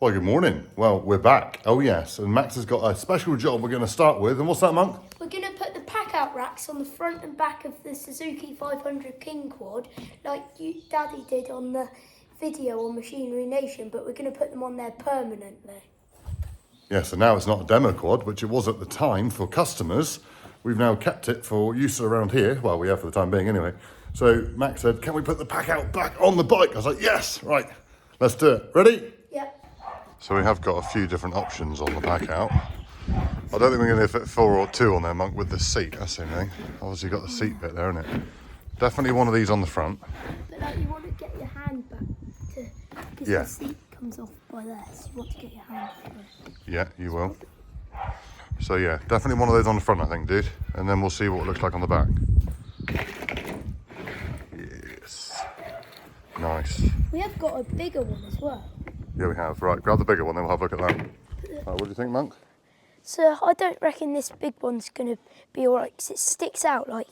Well, good morning. Well, we're back. Oh, yes. And Max has got a special job we're going to start with. And what's that, Monk? We're going to put the pack-out racks on the front and back of the Suzuki 500 King Quad, like Daddy did on the video on Machinery Nation, but we're going to put them on there permanently. Yes, and now it's not a demo quad, which it was at the time for customers. We've now kept it for use around here. Well, we have for the time being anyway. So Max said, can we put the pack-out back on the bike? I was like, yes, right. Let's do it. Ready? Yep. So we have got a few different options on the pack-out. I don't think we're going to fit 4 or 2 on there, Monk, with the seat. That's the thing. Obviously got the seat bit there, isn't it? Definitely one of these on the front. But like you want to get your hand back to, because the seat comes off by there, so you want to get your hand through. Yeah, you will. So yeah, definitely one of those on the front, I think, dude. And then we'll see what it looks like on the back. Yes. Nice. We have got a bigger one as well. Yeah, we have. Right, grab the bigger one, then we'll have a look at that. Right, what do you think, Monk? So I don't reckon this big one's going to be alright, because it sticks out like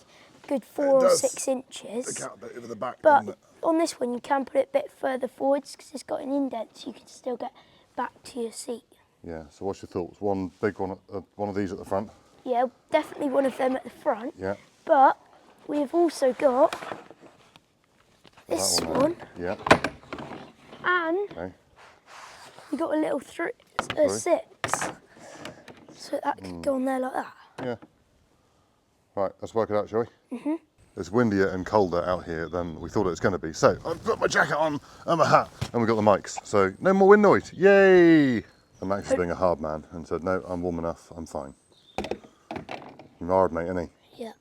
good 4 or 6 inches. Stick out a bit over the back. But on this one, you can put it a bit further forwards because it's got an indent, so you can still get back to your seat. Yeah. So what's your thoughts? One big one, one of these at the front. Yeah, definitely one of them at the front. Yeah. But we've also got this one. Yeah. And we got a little 6, so that could go on there like that. Yeah. Right, let's work it out, shall we? It's windier and colder out here than we thought it was going to be. So I've put my jacket on and my hat, and we've got the mics. So no more wind noise. Yay! And Max is being a hard man and said, no, I'm warm enough. I'm fine. You're hard, mate, isn't he? Yeah.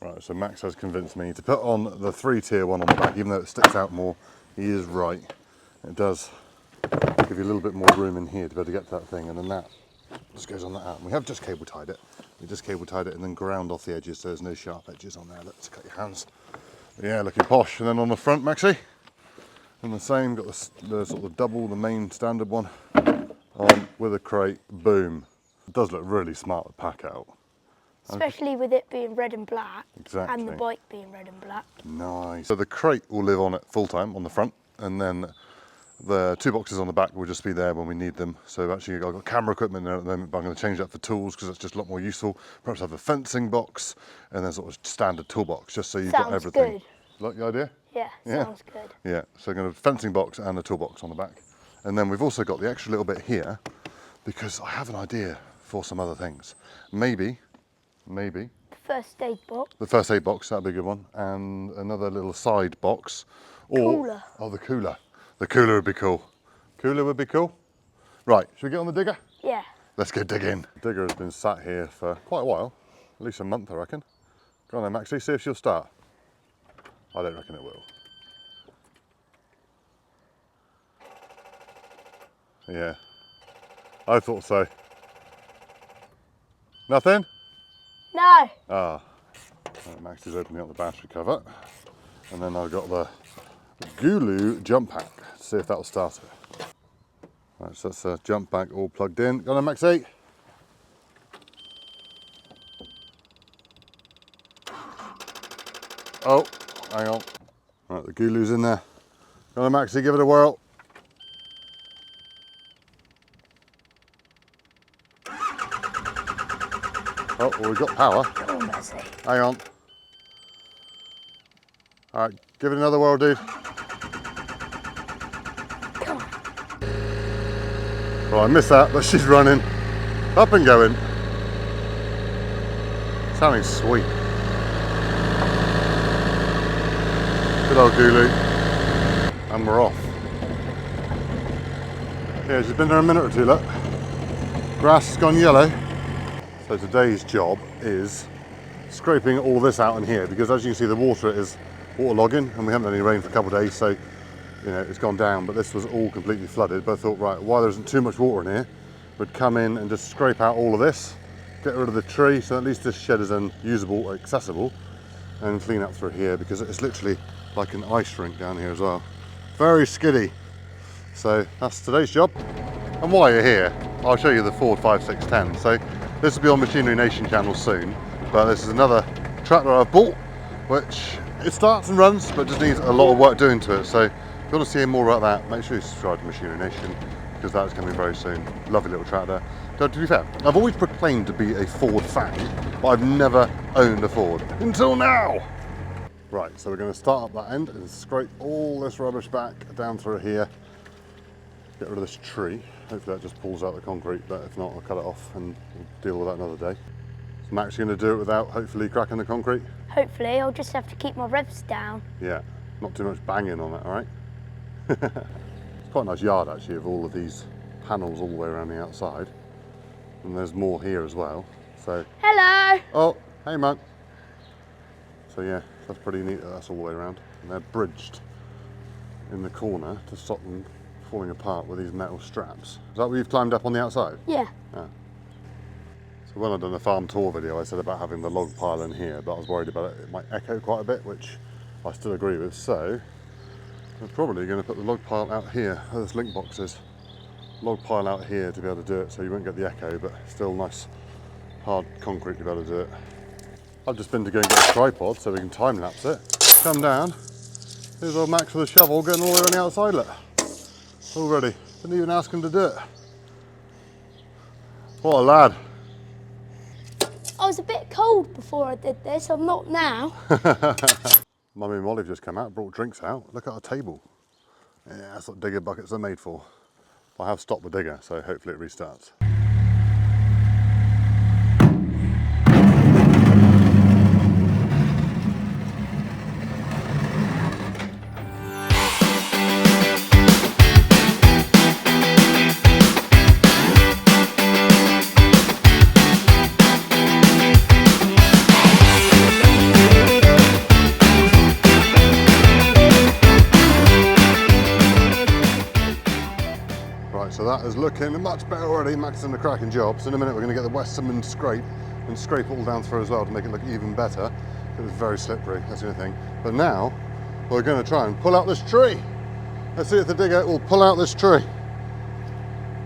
Right, so Max has convinced me to put on the 3-tier one on the back, even though it sticks out more. He is right. It does give you a little bit more room in here to be able to get to that thing, and then that just goes on that out. And we have just cable tied it. We just cable tied it and then ground off the edges so there's no sharp edges on there. Let's cut your hands. But yeah, looking posh. And then on the front, Maxie, and the same, got the sort of double, the main standard one on with a crate. Boom. It does look really smart with pack-out. Especially with it being red and black. Exactly. And the bike being red and black. Nice. So the crate will live on it full time on the front, and then the 2 boxes on the back will just be there when we need them. So actually I've got camera equipment there at the moment, but I'm going to change that for tools because it's just a lot more useful. Perhaps have a fencing box and then sort of standard toolbox, just so you've got everything. Good. Like the idea? Yeah, sounds good. Yeah, so I'm going to have a fencing box and a toolbox on the back. And then we've also got the extra little bit here because I have an idea for some other things. Maybe. The first aid box. The first aid box, that'd be a good one. And another little side box. Or, cooler. Oh, the cooler. The cooler would be cool. Cooler would be cool. Right, should we get on the digger? Yeah. Let's go digging. The digger has been sat here for quite a while. At least a month, I reckon. Go on then, Maxie, see if she'll start. I don't reckon it will. Yeah, I thought so. Nothing? No. Ah. Right, Max is opening up the battery cover. And then I've got the Gulu jump pack. See if that'll start it. Right, so that's a jump pack all plugged in. Go on then, Maxie. Oh, hang on. Right, the Gulu's in there. Go on then, Maxie, give it a whirl. Oh, well, we've got power. Oh, messy. Hang on. All right, give it another whirl, dude. Come on. Well, I missed that, but she's running. Up and going. Sounding sweet. Good old Gulu. And we're off. Yeah, she's been there a minute or two, look. Grass has gone yellow. So today's job is scraping all this out in here because as you can see the water is waterlogging and we haven't had any rain for a couple of days, so you know it's gone down, but this was all completely flooded. But I thought, right, while there isn't too much water in here, we'd come in and just scrape out all of this, get rid of the tree so at least this shed is then usable or accessible, and clean up through here because it's literally like an ice rink down here as well. Very skiddy. So that's today's job. And while you're here, I'll show you the Ford 5610. So this will be on Machinery Nation channel soon, but this is another tractor I've bought, which it starts and runs, but just needs a lot of work doing to it. So If you want to see more about that, make sure you subscribe to Machinery Nation, because that's coming very soon. Lovely little tractor. To be fair, I've always proclaimed to be a Ford fan, but I've never owned a Ford until now. Right, so we're going to start up that end and scrape all this rubbish back down through here. Get rid of this tree. Hopefully that just pulls out the concrete, but if not, I'll cut it off and we'll deal with that another day. So Max, going to do it without hopefully cracking the concrete? Hopefully, I'll just have to keep my revs down. Yeah, not too much banging on it, all right? It's quite a nice yard actually, of all of these panels all the way around the outside. And there's more here as well. So. Hello! Oh, hey man. So yeah, that's pretty neat that that's all the way around. And they're bridged in the corner to stop them falling apart with these metal straps. Is that what you've climbed up on the outside? Yeah. So when I done the farm tour video, I said about having the log pile in here, but I was worried about it might echo quite a bit, which I still agree with. So we're probably going to put the log pile out here, where this link box is. Log pile out here to be able to do it, so you won't get the echo, but still nice hard concrete to be able to do it. I've just been to go and get a tripod so we can time lapse it. Come down. Here's old Max with a shovel going all the way around the outside, look. Already. Didn't even ask him to do it. What a lad. I was a bit cold before I did this, I'm not now. Mummy and Molly have just come out, brought drinks out. Look at our table. Yeah, that's what digger buckets are made for. I have stopped the digger, so hopefully it restarts. So that is looking much better already. Max has done a cracking job. So in a minute we're going to get the Westerman scrape and scrape it all down through as well to make it look even better. It was very slippery, that's the only thing. But now we're going to try and pull out this tree. Let's see if the digger will pull out this tree.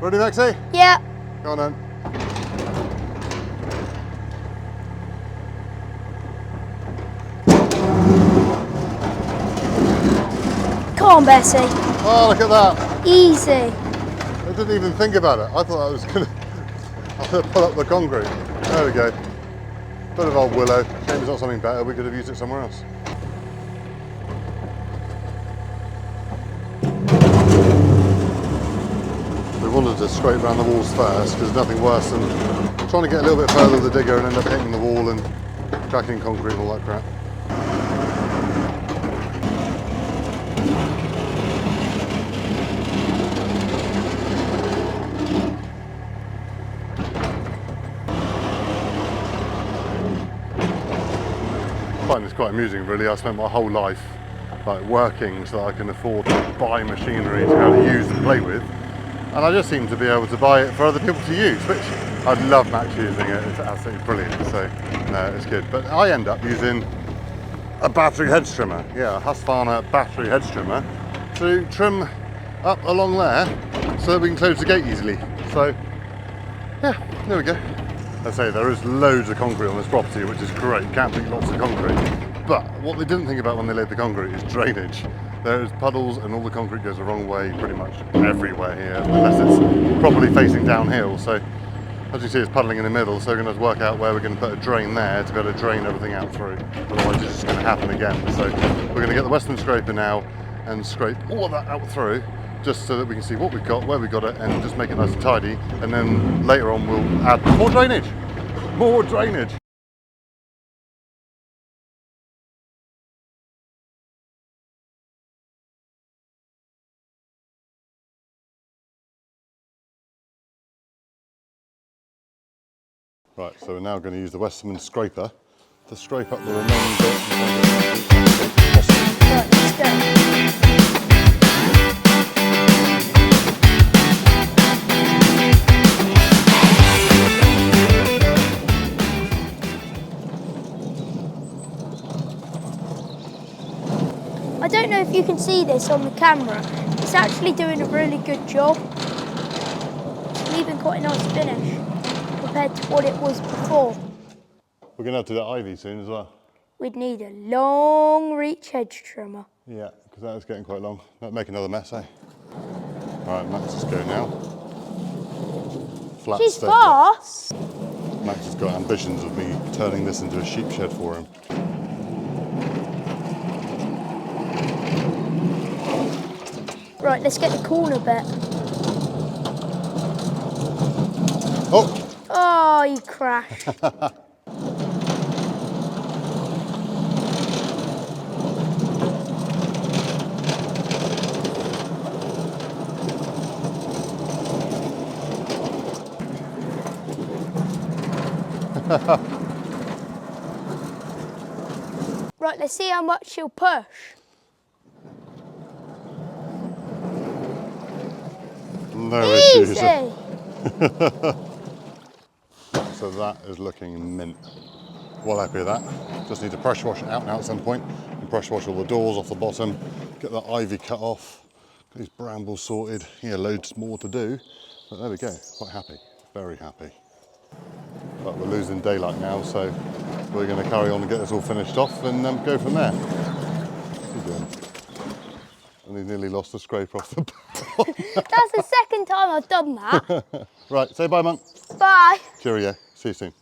Ready, Maxie? Yeah. Go on then. Come on, Bessie. Oh, look at that. Easy. I didn't even think about it. I thought I was going to pull up the concrete. There we go. Bit of old willow. Shame it's not something better. We could have used it somewhere else. We wanted to scrape around the walls first because there's nothing worse than trying to get a little bit further with the digger and end up hitting the wall and cracking concrete and all that crap. I find this quite amusing really. I spent my whole life like working so that I can afford to buy machinery to be able to use and play with, and I just seem to be able to buy it for other people to use, which I love Max using it. It's absolutely brilliant, so no, it's good. But I end up using a battery hedge trimmer, yeah, a Husqvarna battery hedge trimmer to trim up along there so that we can close the gate easily. So yeah, there we go. I say there is loads of concrete on this property, which is great. You can't beat lots of concrete. But what they didn't think about when they laid the concrete is drainage. There's puddles and all the concrete goes the wrong way pretty much everywhere here, unless it's properly facing downhill. So as you see, it's puddling in the middle, so we're going to have to work out where we're going to put a drain there to be able to drain everything out through. Otherwise it's just going to happen again. So we're going to get the Western scraper now and scrape all of that out through, just so that we can see what we've got, where we got it, and just make it nice and tidy. And then later on we'll add more drainage. More drainage. Right, so we're now going to use the Westerman scraper to scrape up the remaining bit and try and get it as possible. Right, let's go. I don't know if you can see this on the camera. It's actually doing a really good job. It's leaving quite a nice finish compared to what it was before. We're going to have to do that ivy soon as well. We'd need a long reach hedge trimmer. Yeah, because that is getting quite long. Might make another mess, eh? All right, Max is going now. Flat She's stake. fast. Max has got ambitions of me turning this into a sheep shed for him. Right, let's get the corner bit. Oh! Oh, you crashed. Right, let's see how much she'll push. No issues. Easy. So that is looking mint. Well happy with that. Just need to pressure wash it out now at some point and pressure wash all the doors off the bottom, get that ivy cut off, get these brambles sorted. Yeah, loads more to do, but there we go. Quite happy, very happy. But we're losing daylight now, so we're going to carry on and get this all finished off and go from there. What's he doing? And he nearly lost the scraper off the That's the second time I've done that. Right, say bye, Monk. Bye. Cheerio. See you soon.